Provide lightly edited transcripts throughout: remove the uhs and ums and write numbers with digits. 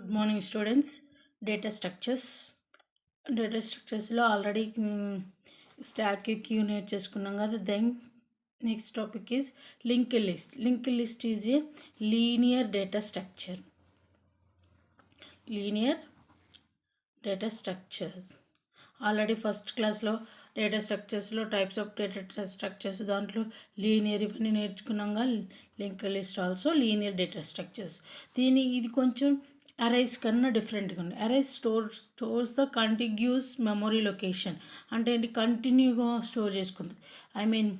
Good morning, students. Data structures. Data structuresలో already stack queue నేర్చేసుకున్నాం కదా. Then next topic is linked list. Linked list is a linear data structure. Linear data structures already first క్లాస్లో data స్ట్రక్చర్స్లో types of data structures దాంట్లో linear ఇవన్నీ నేర్చుకున్నాగా. లింక్డ్ లిస్ట్ ఆల్సో లీనియర్ డేటా స్ట్రక్చర్స్. ఇది కొంచెం అరైస్ కన్నా డిఫరెంట్గా ఉంది. Arrays stores the contiguous memory location. అంటే ఏంటి, కంటిన్యూగా స్టోర్ చేసుకుంటుంది. ఐ మీన్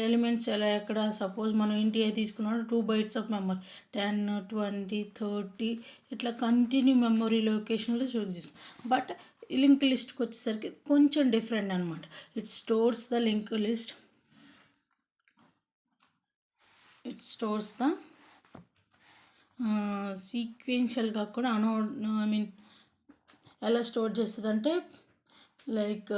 ఎలిమెంట్స్ ఎలా ఎక్కడ సపోజ్ మనం ఇంటి తీసుకున్నాడు 2 bytes ఆఫ్ మెమరీ 10, 20, 30 ఇట్లా కంటిన్యూ మెమొరీ లొకేషన్లో స్టోర్ చేసుకుంటాం. బట్ లింక్ లిస్ట్కి వచ్చేసరికి కొంచెం డిఫరెంట్ అనమాట. It stores the link list, it stores the సీక్వెన్షియల్గా కూడా ఐ మీన్ ఎలా స్టోర్ చేస్తుంది అంటే లైక్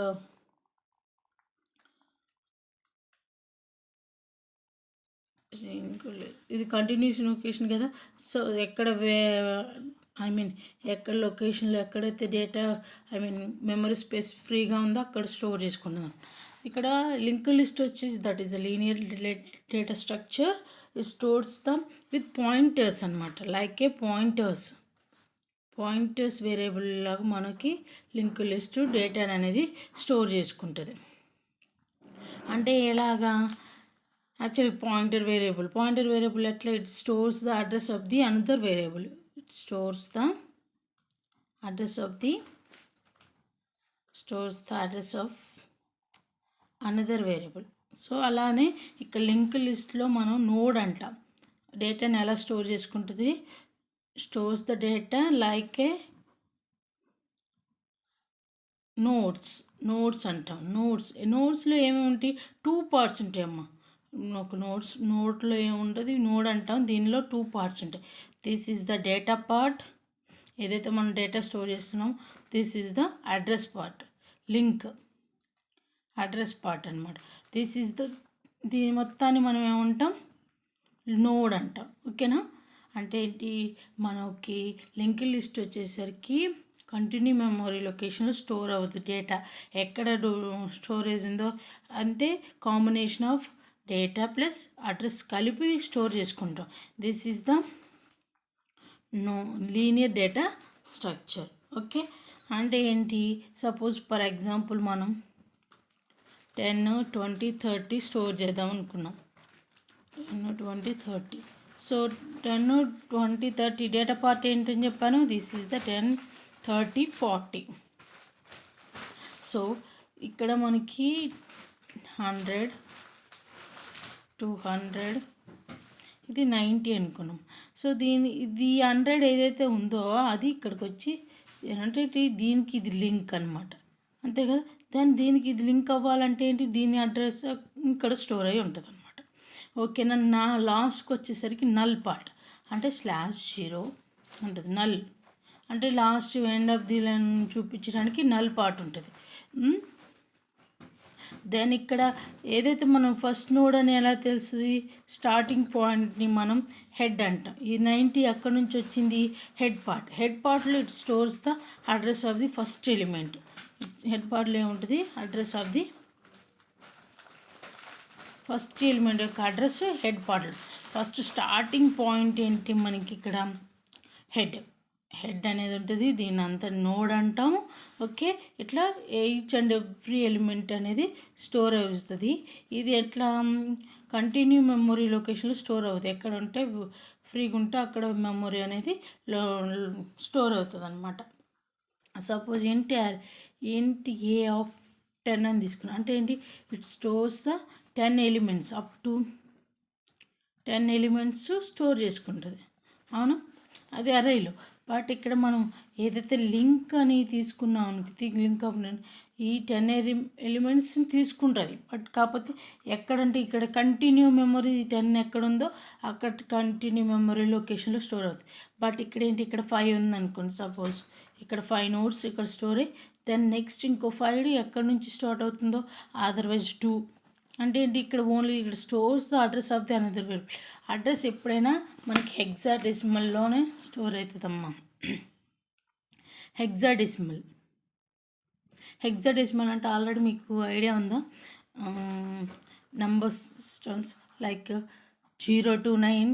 ఇది కంటిన్యూస్ లొకేషన్ కదా. సో ఎక్కడ ఎక్కడ లొకేషన్లో ఎక్కడైతే డేటా మెమరీ స్పేస్ ఫ్రీగా ఉందో అక్కడ స్టోర్ చేసుకుంటున్నాం. ఇక్కడ లింక్ లిస్ట్ వచ్చేసి that is a linear data structure. It stores them with pointers అనమాట. లైక్ ఏ పాయింటర్స్ వేరియబుల్ లాగా మనకి లింక్ లిస్ట్ డేటా అనేది స్టోర్ చేసుకుంటుంది. అంటే ఎలాగా, యాక్చువల్లీ పాయింటర్ వేరియబుల్ ఎట్లా, it stores the address of the another variable. It stores the address of another variable. So అలానే ఇక్కడ లింక్ లిస్ట్లో మనం నోడ్ అంటాం. డేటాని ఎలా స్టోర్ చేసుకుంటుంది, stores the data like A nodes అంటాం. నోడ్స్లో ఏమేమి ఉంటాయి, 2 parts ఉంటాయమ్మా. ఒక నోట్లో ఏముంటుంది, నోడ్ అంటాం. దీనిలో 2 parts ఉంటాయి. This is the data part, ఏదైతే మనం డేటా స్టోర్ చేస్తున్నాం. This is the address part, link address part అనమాట. దీని మొత్తాన్ని మనం ఏమంటాం, నోడ్ అంటాం. ఓకేనా. అంటే ఏంటి, మనకి లింక్ లిస్ట్ వచ్చేసరికి కంటిన్యూ మెమొరీ లొకేషన్లో స్టోర్ అవుతుంది డేటా. ఎక్కడ స్టోరేజ్ ఉందో అంటే combination of data plus address కలిపి స్టోర్ చేసుకుంటాం. This is the linear data structure. Okay. అంటే ఏంటి, సపోజ్ ఫర్ ఎగ్జాంపుల్ మనం 10, 20, 30 స్టోర్ చేద్దాం అనుకున్నాం. 10, 20, 30. సో 10, 20, 30 డేటా పార్ట్ ఏంటని చెప్పాను. This is the 10, 30, 40. సో ఇక్కడ మనకి 100, 200, ఇది 90 అనుకున్నాం. సో ఇది 100 ఏదైతే ఉందో అది ఇక్కడికి వచ్చి ఏంటంటే దీనికి ఇది లింక్ అనమాట. అంతే కదా. దెన్ దీనికి ఇది లింక్ అవ్వాలంటే ఏంటి, దీని అడ్రస్ ఇక్కడ స్టోర్ అయ్యి ఉంటుంది అనమాట. ఓకేనా. నా లాస్ట్కి వచ్చేసరికి నల్ పార్ట్ అంటే /0 ఉంటుంది. నల్ అంటే last end of the line చూపించడానికి నల్ పార్ట్ ఉంటుంది. దెన్ ఇక్కడ ఏదైతే మనం ఫస్ట్ నోడ్ అని ఎలా తెలుస్తుంది, స్టార్టింగ్ పాయింట్ని మనం హెడ్ అంటాం. ఈ 90 అక్కడ నుంచి వచ్చింది హెడ్ పార్ట్లో it stores the address of the first element. Head పార్ట్లో ఏముంటుంది, address of the first element యొక్క అడ్రస్ హెడ్ పార్ట్లో. ఫస్ట్ స్టార్టింగ్ పాయింట్ ఏంటి మనకి ఇక్కడ హెడ్ అనేది ఉంటుంది. దీన్ని అంతా నోడ్ అంటాము. ఓకే. ఇట్లా ఈచ్ అండ్ ఎవ్రీ ఎలిమెంట్ అనేది స్టోర్ అవుతుంది. ఇది ఎట్లా కంటిన్యూ మెమొరీ లొకేషన్లో స్టోర్ అవుతుంది. ఎక్కడ ఉంటే ఫ్రీగా ఉంటే అక్కడ మెమొరీ అనేది స్టోర్ అవుతుంది అనమాట. సపోజ్ ఏంటి ఏ ఆఫ్ 10 అని తీసుకున్నాం అంటే ఏంటి, it stores the 10 elements up to 10 elements store చేసుకుంటుంది. అవును, అది అరేలో. బట్ ఇక్కడ మనం ఏదైతే లింక్ అని తీసుకున్నాం, లింక్ ఆఫ్ ఈ 10 ఎలిమెంట్స్ని తీసుకుంటుంది. బట్ కాకపోతే ఎక్కడంటే ఇక్కడ కంటిన్యూ మెమొరీ 10 ఎక్కడ ఉందో అక్కడ కంటిన్యూ మెమొరీ లొకేషన్లో స్టోర్ అవుతుంది. బట్ ఇక్కడ ఏంటి, ఇక్కడ 5 ఉంది అనుకోండి. సపోజ్ ఇక్కడ 5 నోట్స్ ఇక్కడ స్టోర్ అయ్యి దెన్ నెక్స్ట్ ఇంకో 5 ఎక్కడి నుంచి స్టార్ట్ అవుతుందో, అదర్వైజ్ 2 అంటే ఏంటి, ఇక్కడ ఓన్లీ ఇక్కడ stores the address of the another variable. Address ఎప్పుడైనా మనకి హెక్సాడెసిమల్లోనే స్టోర్ అవుతుందమ్మా. హెక్సాడెసిమల్ అంటే ఆల్రెడీ మీకు ఐడియా ఉందా? Number systems like 0 to 9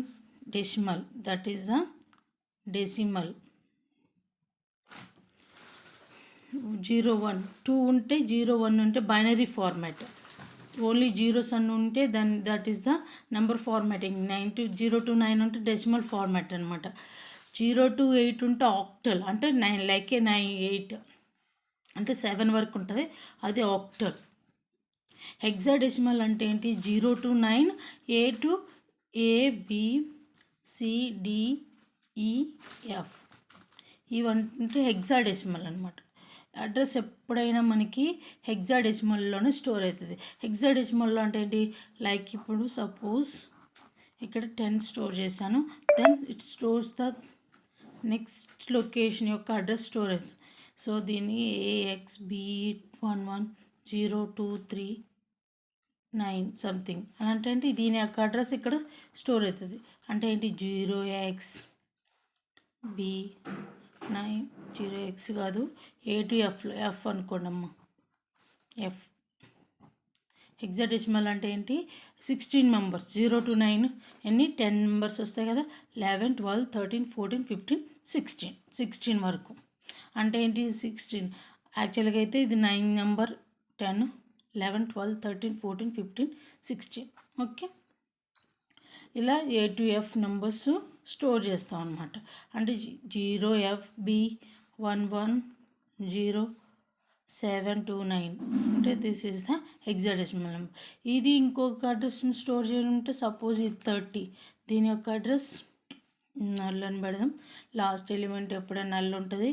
decimal, that is the decimal. 0 1 2 ఉంటే 0 1 ఉంటే బైనరీ ఫార్మాట్. ఓన్లీ జీరోస్ అని ఉంటే that is the number formatting. 0 to 9 ఉంటే డెసిమల్ ఫార్మాట్ అనమాట. 0 to 8 ఉంటే ఆక్టల్, అంటే 9 లైక్ 8 అంటే 7 వరకు ఉంటుంది, అది ఆక్టల్. హెక్సాడెసిమల్ అంటే ఏంటి? 0 to 9 A to ABCDEF ఇవంటే hexadecimal అనమాట. అడ్రస్ ఎప్పుడైనా మనకి హెక్సాడెసిమల్లోనే స్టోర్ అవుతుంది. హెక్సాడెసిమల్లో అంటే ఏంటి? లైక్ ఇప్పుడు సపోజ్ ఇక్కడ 10 స్టోర్ చేశాను, then it stores the next location యొక్క అడ్రస్ స్టోర్ అవుతుంది. సో దీన్ని AXB11023 సంథింగ్ అని అంటే దీని యొక్క అడ్రస్ ఇక్కడ స్టోర్ అవుతుంది. అంటే ఏంటి? 0XB9 0X కాదు, A to F అనుకోండి అమ్మ. F హెక్సాడెసిమల్ అంటే ఏంటి? 16 మెంబర్స్. 0 to 9 ఎన్ని? 10 మెంబర్స్ వస్తాయి కదా, 11 12 13 14 15 16 వరకు. అంటే ఏంటి? 16 యాక్చువల్గా అయితే ఇది 9 నెంబర్, 10 11 12 13 14 15 16. ఓకే, ఇలా A to F numbers store చేస్తాం అనమాట. అంటే 0FB110729 అంటే this is the hexadecimal number. ఇది ఇంకొక అడ్రస్ని స్టోర్ చేయాలంటే సపోజ్ ఇది 30, దీని యొక్క అడ్రస్ నల్ అని పెడదాం. లాస్ట్ ఎలిమెంట్ ఎప్పుడైనా నల్ ఉంటుంది.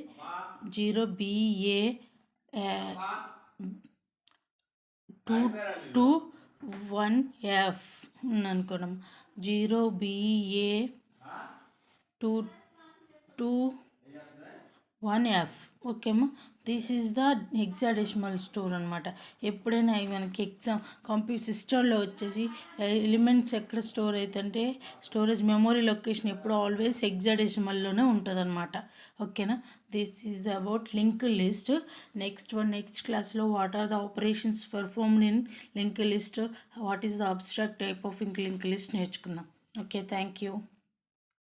0BA221F అనుకున్నాం. 0BA221F. ఓకేమ్మా, this is the hexadecimal store అనమాట. ఎప్పుడైనా మనకి కంప్యూటర్ సిస్టంలో వచ్చేసి ఎలిమెంట్స్ ఎక్కడ స్టోర్ అవుతుంటే స్టోరేజ్ మెమొరీ లొకేషన్ ఎప్పుడు ఆల్వేస్ హెక్సాడెసిమల్లోనే ఉంటుంది అనమాట. ఓకేనా, this is about link list. Next క్లాస్లో what are the operations performed in link list, what is the abstract type of link list నేర్చుకుందాం. Okay, thank you.